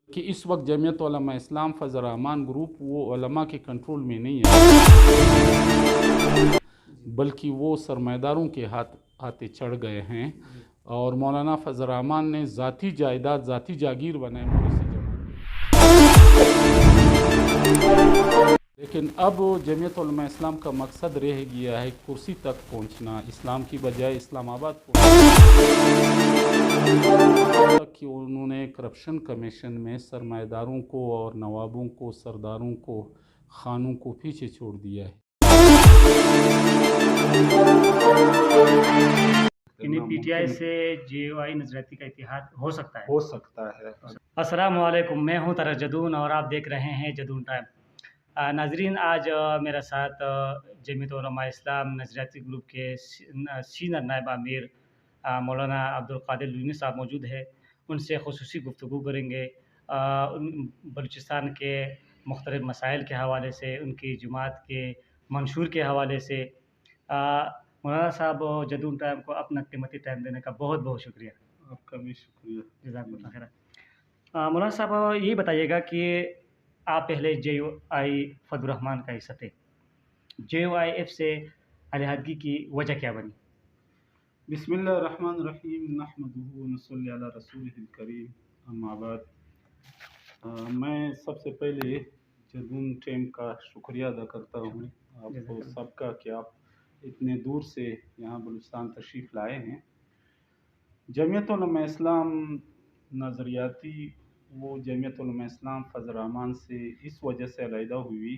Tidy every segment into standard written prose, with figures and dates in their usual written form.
کہ اس وقت جمعیت علماء اسلام فضل الرحمان گروپ وہ علماء کے کنٹرول میں نہیں ہے، بلکہ وہ سرمایہ کے ہاتھے چڑھ گئے ہیں، اور مولانا فضل الرحمان نے ذاتی جائیداد، ذاتی جاگیر بنائے مجلس جماعت، لیکن اب جمعیت علماء اسلام کا مقصد رہ گیا ہے کرسی تک پہنچنا، اسلام کی بجائے اسلام آباد کہ انہوں نے کرپشن کمیشن میں سرمایہ داروں کو اور نوابوں کو، سرداروں کو، خانوں کو پیچھے چھوڑ دیا ہے۔ یعنی پی ٹی آئی سے جے یو آئی نظریاتی کا اتحاد ہو سکتا ہے؟ ہو سکتا ہے۔ السلام علیکم، میں ہوں طارق جدون اور آپ دیکھ رہے ہیں جدون ٹائم۔ ناظرین، آج میرا ساتھ جمعیت علماء اسلام نظریاتی گروپ کے سینئر نائب امیر مولانا عبدالقادر لودھنوی صاحب موجود ہے۔ ان سے خصوصی گفتگو کریں گے بلوچستان کے مختلف مسائل کے حوالے سے، ان کی جماعت کے منشور کے حوالے سے۔ مولانا صاحب، جدون ٹائم کو اپنا قیمتی ٹائم دینے کا بہت بہت شکریہ۔ آپ کا بھی شکریہ۔ جزاک اللہ خیر۔ مولانا صاحب، یہ بتائیے گا کہ آپ پہلے جے یو آئی فضل الرحمان کا حصہ تھے، جے یو آئی ایف سے علیحدگی کی وجہ کیا بنی؟ بسم اللہ الرحمن الرحیم، نحمدہ ونصلی علی رسولہ الکریم، اما بعد۔ میں سب سے پہلے جدون ٹیم کا شکریہ ادا کرتا ہوں آپ کو سب کا کہ آپ اتنے دور سے یہاں بلوچستان تشریف لائے ہیں۔ جمعیت علماء اسلام نظریاتی، وہ جمعیت علماء اسلام فضل الرحمان سے اس وجہ سے علیحدہ ہوئی۔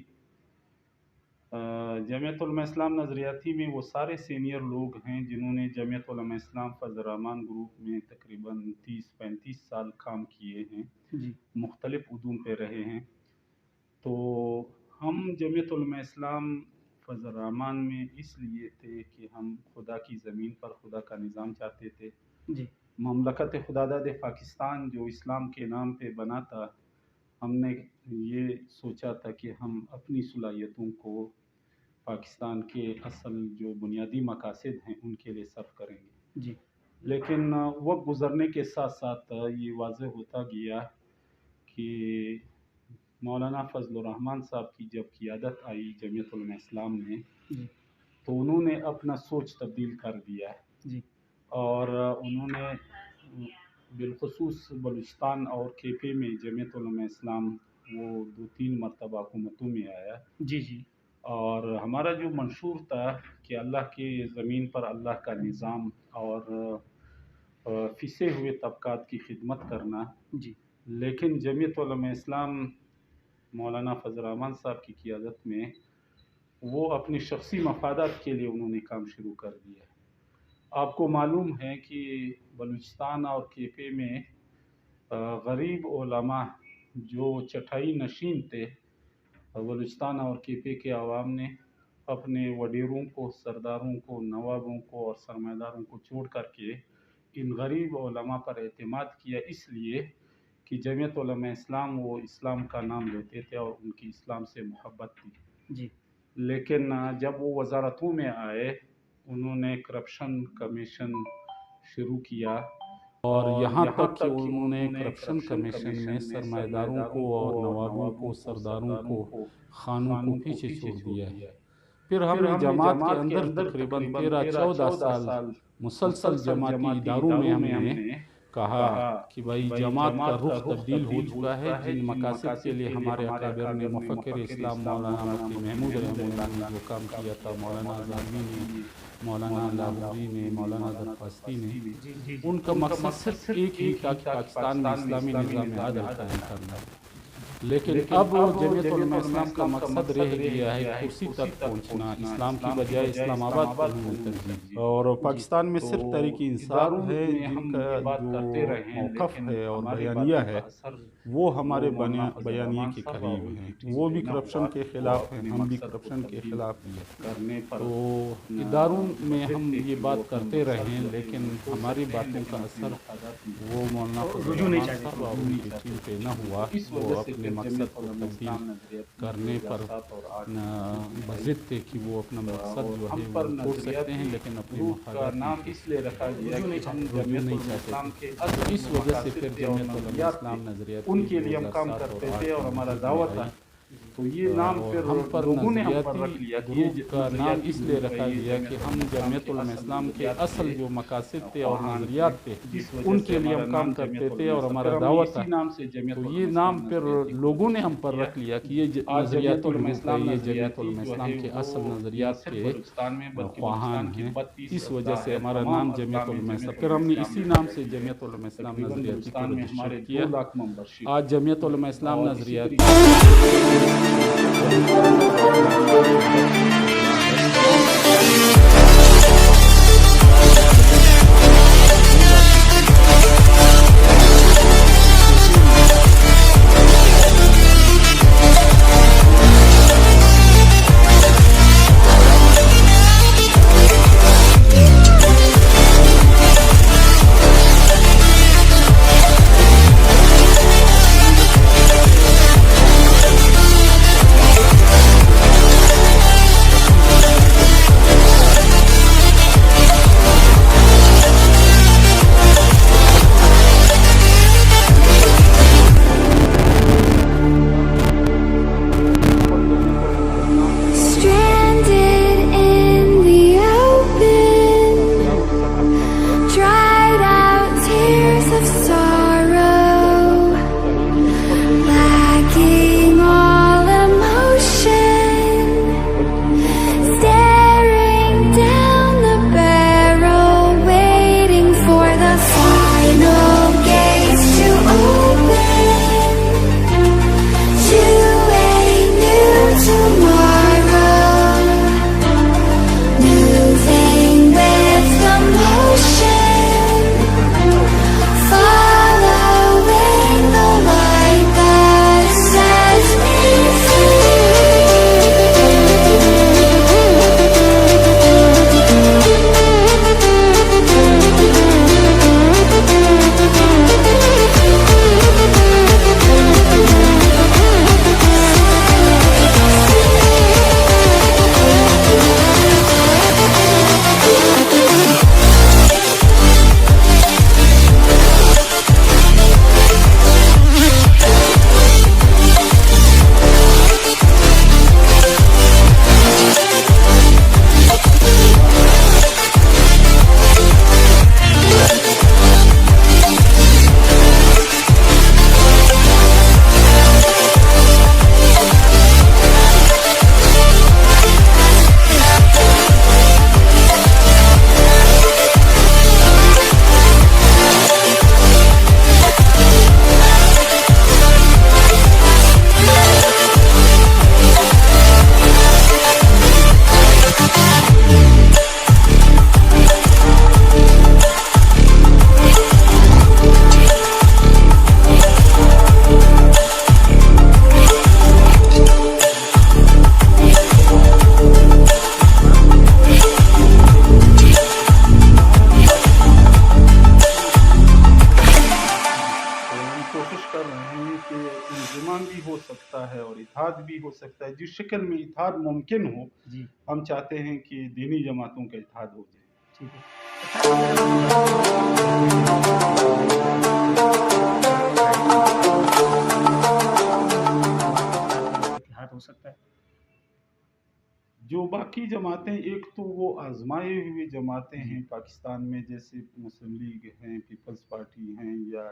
جمعیت علماء اسلام نظریاتی میں وہ سارے سینئر لوگ ہیں جنہوں نے جمعیت علماء اسلام فضل الرحمان گروپ میں تقریباً 30-35 سال کام کیے ہیں، مختلف عہدوں پہ رہے ہیں۔ تو ہم جمعیت علماء اسلام فضل الرحمان میں اس لیے تھے کہ ہم خدا کی زمین پر خدا کا نظام چاہتے تھے۔ مملکت خداداد پاکستان جو اسلام کے نام پہ بنا تھا، ہم نے یہ سوچا تھا کہ ہم اپنی صلاحیتوں کو پاکستان کے اصل جو بنیادی مقاصد ہیں ان کے لیے صرف کریں گے۔ لیکن وقت گزرنے کے ساتھ ساتھ یہ واضح ہوتا گیا کہ مولانا فضل الرحمان صاحب کی جب قیادت آئی جمعیت علماء اسلام میں، تو انہوں نے اپنا سوچ تبدیل کر دیا، اور انہوں نے بالخصوص بلوچستان اور کے پی میں جمعیت علماء اسلام وہ 2-3 مرتبہ حکومتوں میں آیا۔ اور ہمارا جو منشور تھا کہ اللہ کے زمین پر اللہ کا نظام اور پھنسے ہوئے طبقات کی خدمت کرنا، لیکن جمعیت علماء اسلام مولانا فضل الرحمان صاحب کی قیادت میں وہ اپنی شخصی مفادات کے لیے انہوں نے کام شروع کر دیا۔ آپ کو معلوم ہے کہ بلوچستان اور کے پی میں غریب علماء جو چٹائی نشین تھے، بلوچستان اور کے پی کے عوام نے اپنے وڈیروں کو، سرداروں کو، نوابوں کو اور سرمایہ داروں کو چھوڑ کر کے ان غریب علماء پر اعتماد کیا، اس لیے کہ جمعیت علماء اسلام وہ اسلام کا نام لیتے تھے اور ان کی اسلام سے محبت تھی۔ لیکن جب وہ وزارتوں میں آئے، انہوں نے کرپشن کمیشن شروع کیا، اور یہاں تک کہ انہوں نے کرپشن کمیشن میں سرمایہ داروں کو اور نوابوں کو، سرداروں کو، خانوں کو پیچھے چھوڑ دیا ہے۔ پھر ہم نے جماعت کے اندر تقریباً 13-14 سال مسلسل جماعتی اداروں میں ہم نے کہا کہ بھائی جماعت کا رخ تبدیل ہو چکا ہے، جن مقاصد کے لیے ہمارے اکابر نے، مفکر اسلام مولانا مفتی محمود رحمہ اللہ نے جو کام کیا تھا، مولانا زاروی نے، مولانا لاہوری نے، مولانا درخواستی نے، ان کا مقصد صرف ایک ہی تھا کہ پاکستان میں اسلامی نظام عدل قائم کرنا۔ لیکن اب جمعیت علماء اسلام کا مقصد رہ گیا ہے کرسی تک پہنچنا، اسلام کی بجائے اسلام آباد کو ترجیح، اور پاکستان میں صرف تحریک انصاف ہے جن کا جو موقف ہے اور بیانیہ ہے وہ ہمارے بیانیے کے قریب ہیں۔ وہ بھی کرپشن کے خلاف ہیں، ہم بھی کرپشن کے خلاف ہیں۔ تو اداروں میں ہم یہ بات کرتے رہے ہیں، لیکن ہماری باتوں کا اثر وہ مولانا فضل الرحمان صاحب اور ان کی ٹیم پہ نہ ہوا۔ وہ اپنے फिर मकसद जमीयत को उलमा तब्दील इस्लाम नजरियाती करने पर 2007 और 8 बज़िद थे कि वो अपना मकसद और जो हम है पर वो छोड़ सकते हैं, नजरियाती लेकिन अपने ग्रुप का मफादात नाम नहीं इसलिए रखा गया कि हम वजूद जमीयत नहीं उलमा चाहते इस्लाम थे। के तो असल इस जो वजह से मकासद फिर थे और जमीयत उलमा नजरियात इस्लाम थे नजरियाती उनके लिए हम काम 2007 और करते 8 थे और में हमारा वजूद में दावा था। आई। तो ये नाम और फिर हम पर लोगों ने हम पर नज़रियाती रख लिया कि ये ग्रुप का नाम नजरियाती इसलिए ग्रुप है, रखा ये गया कि हम जमीयत उलमा इस्लाम के असल जो मकासद थे और नज़रियात थे उनके लिए हम काम करते थे और हमारा दावा था। तो ये नाम फिर लोगों ने हम पर रख लिया कि ये नज़रियाती ग्रुप है, ये जमीयत उलमा इस्लाम के असल नज़रियात के ख्वाहान हैं। इस वजह से हमारा नाम जमीयत उलमा इस्लाम, फिर हमने इसी नाम से जमीयत उलमा इस्लाम नज़रियाती को रजिस्टर किया। आज जमीयत उलमा इस्लाम नज़रियाती Stranded in the open, dried out tears of sorrow, lacking all emotion, staring down the barrel, waiting for the final gates to open to a new tomorrow, moving with the motion, following the light that sets me हम कोशिश कर रहे हैं कि इंजमाम भी हो सकता है और इत्तेहाद भी हो सकता है। जिस शक्ल में इत्तेहाद मुमकिन हो, जी हम चाहते हैं कि दीनी जमातों का इत्तेहाद हो जाए। ठीक है। इतिहाद हो सकता है। जो बाकी जमातें, एक तो वो आजमाए हुए जमातें हैं पाकिस्तान में, जैसे मुस्लिम लीग हैं, पीपल्स पार्टी हैं या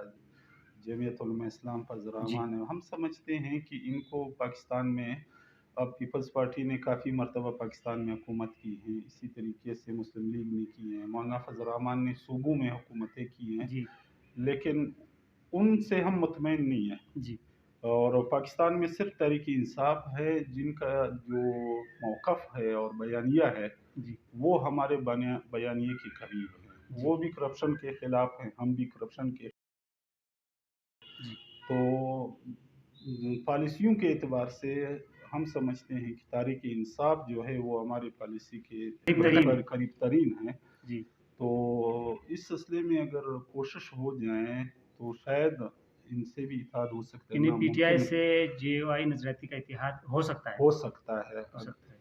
जमीयत उलमा इस्लाम फजरामान है। हम समझते हैं कि इनको पाकिस्तान में अब पीपल्स पार्टी ने काफ़ी मरतबा पाकिस्तान में हुकूमत की है, इसी तरीके से मुस्लिम लीग ने की है, मौलाना फजरामान ने सूबों में हुकूमतें की हैं, जी लेकिन उनसे हम मुतमईन नहीं हैं। जी और पाकिस्तान में सिर्फ तहरीक इंसाफ है जिनका जो मौक़िफ़ है और बयानिया है जी वो हमारे बयानिए के करीब है। वो भी करप्शन के ख़िलाफ़ हैं, हम भी करप्शन के। तो पॉलिसियों के एतबार से हम समझते हैं कि तहरीक इंसाफ जो है वो हमारी पॉलिसी के करीब तरीन है। जी तो इस सिलसिले में अगर कोशिश हो जाए तो शायद इनसे भी इत्तेहाद हो सकता है, इन्हें पीटीआई नामुमकिन से जेओआई नजरियाती का इत्तेहाद हो सकता है। हो सकता है। हो सकता है।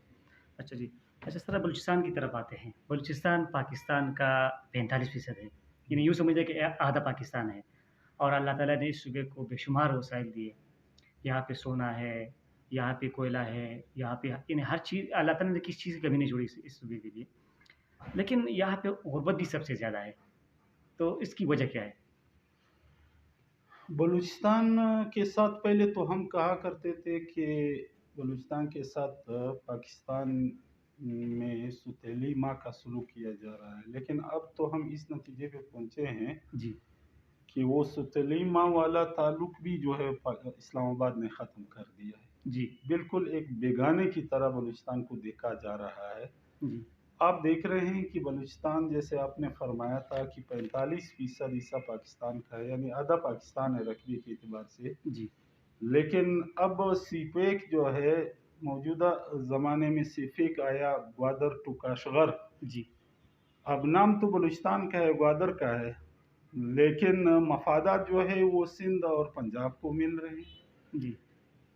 अच्छा जी। अच्छा सर, बलूचिस्तान की तरफ आते हैं। बलूचिस्तान पाकिस्तान का 45% है, यानी यूँ समझिए कि आधा पाकिस्तान है, और अल्लाह ताला ने इस सूबे को बेशुमार वसाइल दिए। यहाँ पे सोना है, यहाँ पे कोयला है, यहाँ पे यानी हर चीज़ अल्लाह ताला ने किसी चीज़ की कमी नहीं छोड़ी इस सूबे के लिए। लेकिन यहाँ पे गुर्बत भी सबसे ज़्यादा है, तो इसकी वजह क्या है? बलूचिस्तान के साथ पहले तो हम कहा करते थे कि बलूचिस्तान के साथ पाकिस्तान में सुतीली माँ का सलूक किया जा रहा है, लेकिन अब तो हम इस नतीजे पे पहुँचे हैं जी, कि वो सुतीली माँ वाला ताल्लुक भी जो है इस्लामाबाद ने ख़त्म कर दिया है। जी, बिल्कुल एक बेगाने की तरह बलूचिस्तान को देखा जा रहा है। जी, आप देख रहे हैं कि बलूचिस्तान, जैसे आपने फरमाया था कि 45% हिस्सा पाकिस्तान का है, यानी आधा पाकिस्तान है रकबे के एतबार से। जी, लेकिन अब सीपेक जो है, मौजूदा ज़माने में सीपेक आया ग्वादर टू काशगर। जी, अब नाम तो बलूचिस्तान का है, ग्वादर का है, लेकिन मफादात जो है वो सिंध और पंजाब को मिल रहे हैं। जी,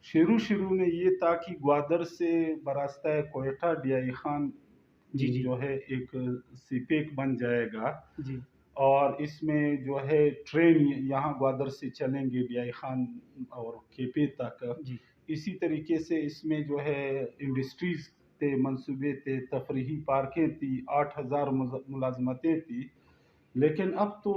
शुरू में ये था कि ग्वादर से बरास्ता कोयटा डियाई खान जी, जी, जो है एक सीपेक बन जाएगा, जी, और इसमें जो है ट्रेन यहाँ ग्वादर से चलेंगे डियाई खान और केपे तक। जी, इसी तरीके से इसमें जो है इंडस्ट्रीज़ थे, मंसूबे थे, तफरीही पार्कें थी, 8000 मुलाजमतें थी। लेकिन अब तो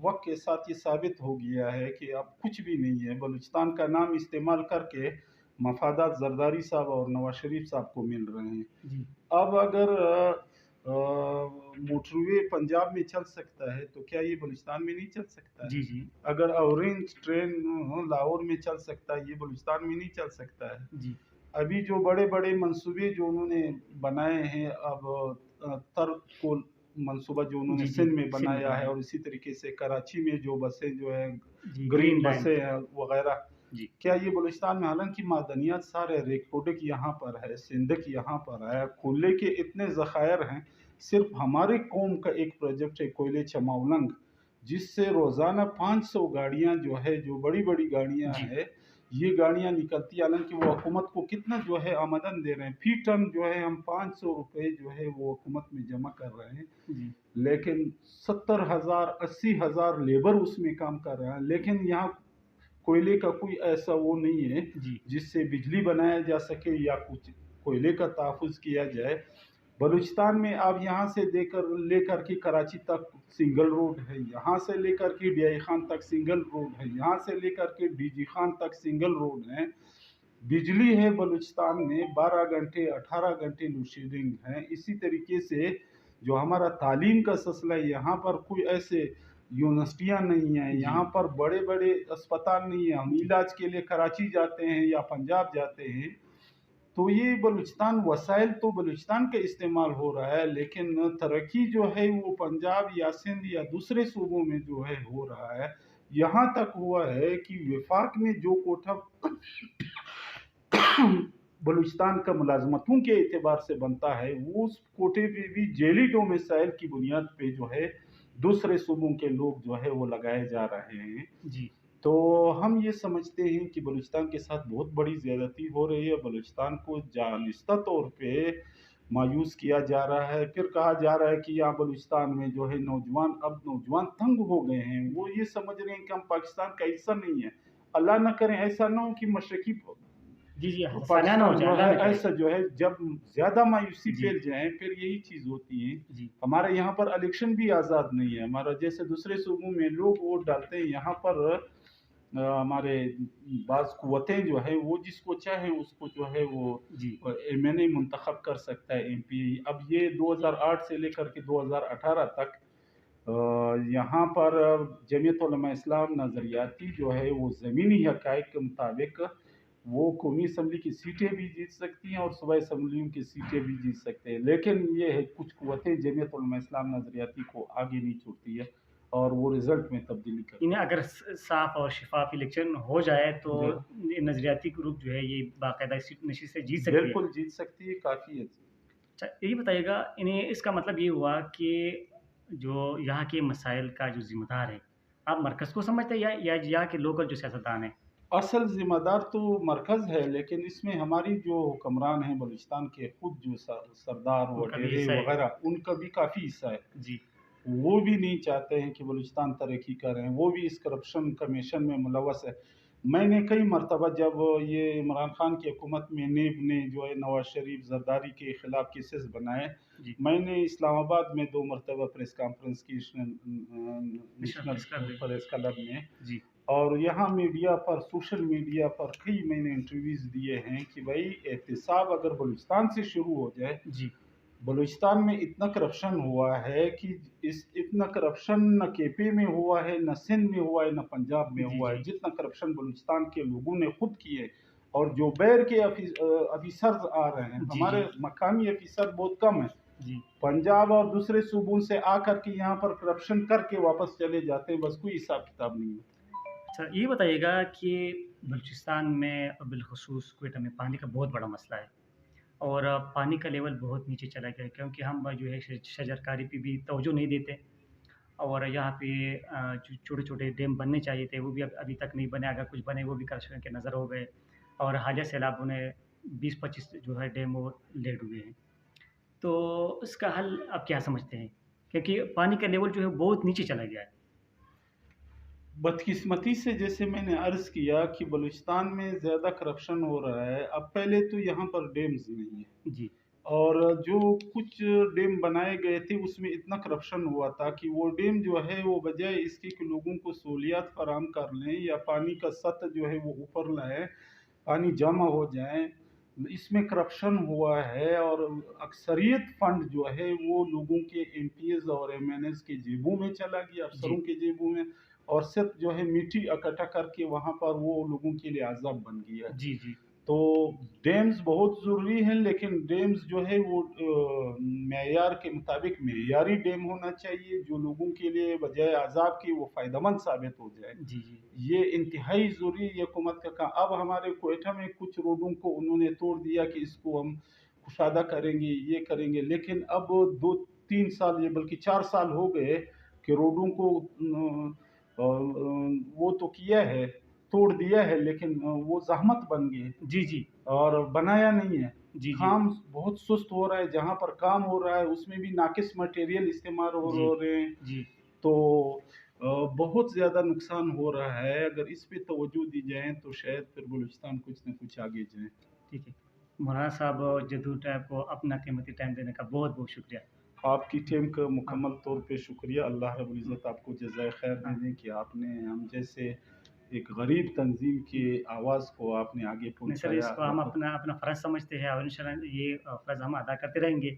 वक्त के साथ ये साबित हो गया है कि अब कुछ भी नहीं है। बलूचिस्तान का नाम इस्तेमाल करके मफादात जरदारी साहब और नवाज शरीफ साहब को मिल रहे हैं। जी, अब अगर मोटरवे पंजाब में चल सकता है तो क्या ये बलूचिस्तान में नहीं चल सकता है? जी, जी, अगर ऑरेंज ट्रेन लाहौर में चल सकता है, ये बलूचिस्तान में नहीं चल सकता है? जी, अभी जो बड़े बड़े मंसूबे जो उन्होंने बनाए हैं, अब तर्क को मंसूबा जो उन्होंने जी, जी, सिंध में सिंध बनाया में, है, और इसी तरीके से कराची में जो बसें जो है जी, ग्रीन ग्रीन लाइन, बसें हैं वगैरह, जी, क्या ये बलूचिस्तान में, हालांकि मादनियात सारे रेकोडक यहाँ पर है, सिंधक यहाँ पर है, कोयले के इतने ज़खायर हैं। सिर्फ हमारे कौम का एक प्रोजेक्ट है कोयले चमाउलंग, जिससे रोज़ाना 500 गाड़ियाँ जो है, जो बड़ी बड़ी गाड़ियाँ जी, हैं, ये गाड़ियाँ निकलती है। हालांकि वो हुकूमत को कितना जो है आमदन दे रहे हैं, फी टन जो है हम 500 रुपये जो है वो हुकूमत में जमा कर रहे हैं, जी, लेकिन 70,000 80,000 लेबर उसमें काम कर रहे हैं। लेकिन यहाँ कोयले का कोई ऐसा वो नहीं है जी, जिससे बिजली बनाया जा सके या कुछ कोयले का तहफ़्फ़ुज़ किया जाए। बलूचिस्तान में आप यहाँ से लेकर के कराची तक सिंगल रोड है, यहाँ से लेकर के डियाई खान तक सिंगल रोड है, यहाँ से लेकर के डीजी खान तक सिंगल रोड है। बिजली है बलूचिस्तान में 12 घंटे 18 घंटे लोड शेडिंग है। इसी तरीके से जो हमारा तालीम का सिलसिला है, यहाँ पर कोई ऐसे यूनिवर्सिटियाँ नहीं हैं, जी, यहाँ पर बड़े बड़े अस्पताल नहीं है। हम इलाज के लिए कराची जाते हैं या पंजाब जाते हैं, तो ये बलूचिस्तान वसाइल तो बलूचिस्तान का इस्तेमाल हो रहा है, लेकिन तरक्की जो है वो पंजाब या सिंध या दूसरे सूबों में जो है हो रहा है। यहाँ तक हुआ है कि वफाक में जो कोटा बलूचिस्तान का मुलाजमतों के एतबार से बनता है, वो उस कोटे पे भी जेली डोमिसाइल की बुनियाद पे जो है दूसरे सूबों के लोग जो है वो लगाए जा रहे हैं। जी, तो हम ये समझते हैं कि बलूचिस्तान के साथ बहुत बड़ी ज़्यादती हो रही है। बलूचिस्तान को जानिस्ता तौर पे मायूस किया जा रहा है। फिर कहा जा रहा है कि यहाँ बलूचिस्तान में जो है नौजवान तंग हो गए हैं, वो ये समझ रहे हैं कि हम पाकिस्तान का हिस्सा नहीं है। अल्लाह न करे ऐसा ना हो कि मशरकी जी, जी, सानिया ना हो पाकिस्तान जाए, जो अल्लाह है ना करे। ऐसा जो है, जब ज़्यादा मायूसी जी, फैल जाए फिर यही चीज़ होती है। जी, हमारे यहाँ पर इलेक्शन भी आज़ाद नहीं है। हमारा जैसे दूसरे सूबों में लोग वोट डालते हैं, यहाँ पर हमारे बाज़ कुव्वतें जो है वो जिसको चाहे उसको जो है वो जी, एमएनए मुंतखब कर सकता है, एमपी। अब ये 2008 से लेकर के 2018 तक यहाँ पर जमीयत उलमा इस्लाम नज़रियाती जो है वो ज़मीनी हक़ाइक़ के मुताबिक वो कौमी असम्बली की सीटें भी जीत सकती हैं और सूबाई असम्बलियों की सीटें भी जीत सकते हैं। लेकिन ये है कुछ कुव्वतें जमीयत उलमा इस्लाम नज़रियाती को आगे नहीं छोड़ती है और वो रिज़ल्ट में तब्दीली करती है। इन्हें अगर साफ और शफाफ इलेक्शन हो जाए तो जी। ये नजरियाती ग्रुप जो है ये बाकायदा सीट नशीद से जीत सकती है। बिल्कुल जीत सकती है, काफ़ी है। अच्छा, यही बताइएगा, इन्हें इसका मतलब ये हुआ कि जो यहाँ के मसाइल का जो ज़िम्मेदार है, आप मरकज़ को समझते हैं या यहाँ के लोकल जो सियासतदान हैं? असल ज़िम्मेदार तो मरकज़ है, लेकिन इसमें हमारी जो हुक्मरान हैं बलूचिस्तान के, खुद जो सरदार उनका भी वगैरह हिस्सा है। वगैरह, उनका भी काफ़ी हिस्सा है। जी, वो भी नहीं चाहते हैं कि बलूचिस्तान तरक्की करें, वो भी इस करप्शन कमीशन में मुलव्वस है। मैंने कई मरतबा जब ये इमरान खान की हुकूमत में नेब ने जो है नवाज शरीफ जरदारी के ख़िलाफ़ केसेस बनाए, जी। मैंने इस्लामाबाद में 2 मरतबा प्रेस कॉन्फ्रेंस की नेशनल नेशनल प्रेस क्लब में, जी, और यहाँ मीडिया पर, सोशल मीडिया पर कई मैंने इंटरव्यूज़ दिए हैं कि भाई एहतिसाब अगर बलूचिस्तान से शुरू हो जाए। जी, बलूचिस्तान में इतना करप्शन हुआ है कि इस इतना करप्शन न केपी में हुआ है, न सिंध में हुआ है, न पंजाब में जी, हुआ है। जी, जितना करप्शन बलूचिस्तान के लोगों ने खुद किए, और जो बैर के ऑफिसर्स आ रहे हैं, जी, हमारे जी, मकामी ऑफिसर बहुत कम हैं। जी। पंजाब और दूसरे सूबों से आकर के यहाँ पर करप्शन करके वापस चले जाते हैं, बस कोई हिसाब किताब नहीं है। अच्छा, ये बताइएगा कि बलूचिस्तान में और बिलख़ुसूस क्वेटा में पानी का बहुत बड़ा मसला है और पानी का लेवल बहुत नीचे चला गया है क्योंकि हम जो है शजरकारी पे भी तवज्जो नहीं देते और यहाँ पे जो छोटे-छोटे डैम बनने चाहिए थे वो भी अब अभी तक नहीं बने, अगर कुछ बने वो भी करप्शन के नज़र हो गए और हालिया सैलाबों ने 20-25 जो है डैम वो ले डूबे हैं। तो इसका हल आप क्या समझते हैं? क्योंकि पानी का लेवल जो है बहुत नीचे चला गया है। बदकिस्मती से, जैसे मैंने अर्ज़ किया कि बलूचिस्तान में ज़्यादा करप्शन हो रहा है। अब पहले तो यहाँ पर डैम्स नहीं है, जी, और जो कुछ डैम बनाए गए थे उसमें इतना करप्शन हुआ था कि वो डैम जो है वो बजाय इसके कि लोगों को सहूलियात फराहम कर लें या पानी का सतह जो है वो ऊपर लाएँ, पानी जमा हो जाए, इसमें करप्शन हुआ है। और अक्सरियत फंड जो है वो लोगों के एमपीएस और एमएनएस के जेबों में चला गया, जी, अफसरों के जेबों में, और सिर्फ जो है मिट्टी इकट्ठा करके वहाँ पर वो लोगों के लिए अज़ाब बन गया। जी, जी, तो डैम्स बहुत ज़रूरी हैं, लेकिन डैम्स जो है वो मेयार के मुताबिक मेयारी डैम होना चाहिए, जो लोगों के लिए बजाय अज़ाब के वो फ़ायदेमंद साबित हो जाए। जी, जी, ये इंतहाई ज़रूरी है, ये हुकूमत का काम। अब हमारे क्वेटा में कुछ रोडों को उन्होंने तोड़ दिया कि इसको हम कुशादा करेंगे, ये करेंगे, लेकिन अब 2-3 साल, ये बल्कि 4 साल हो गए कि रोडों को वो तो किया है, तोड़ दिया है, लेकिन वो ज़हमत बन गए जी, जी, और बनाया नहीं है। जी, जी, काम बहुत सुस्त हो रहा है, जहाँ पर काम हो रहा है उसमें भी नाकिस मटेरियल इस्तेमाल जी, हो रहे हैं। जी। तो बहुत ज़्यादा नुकसान हो रहा है। अगर इस पे तवज्जो दी जाए तो शायद फिर बलूचिस्तान कुछ न कुछ आगे जाए। ठीक है। मौलाना साहब जदूर टाइम को अपना कीमती टाइम देने का बहुत-बहुत शुक्रिया। आपकी टीम का हाँ, मुकम्मल तौर पे शुक्रिया। अल्लाह रब्बुल हाँ, इज़्ज़त आपको जज़ाए खैर दे हाँ। दें कि आपने हम जैसे एक गरीब तंज़ीम की आवाज़ को आपने आगे नहीं सर, पहुँचाया। इसको हम अपना अपना फ़र्ज़ समझते हैं और इंशाल्लाह ये फ़र्ज़ हम अदा करते रहेंगे।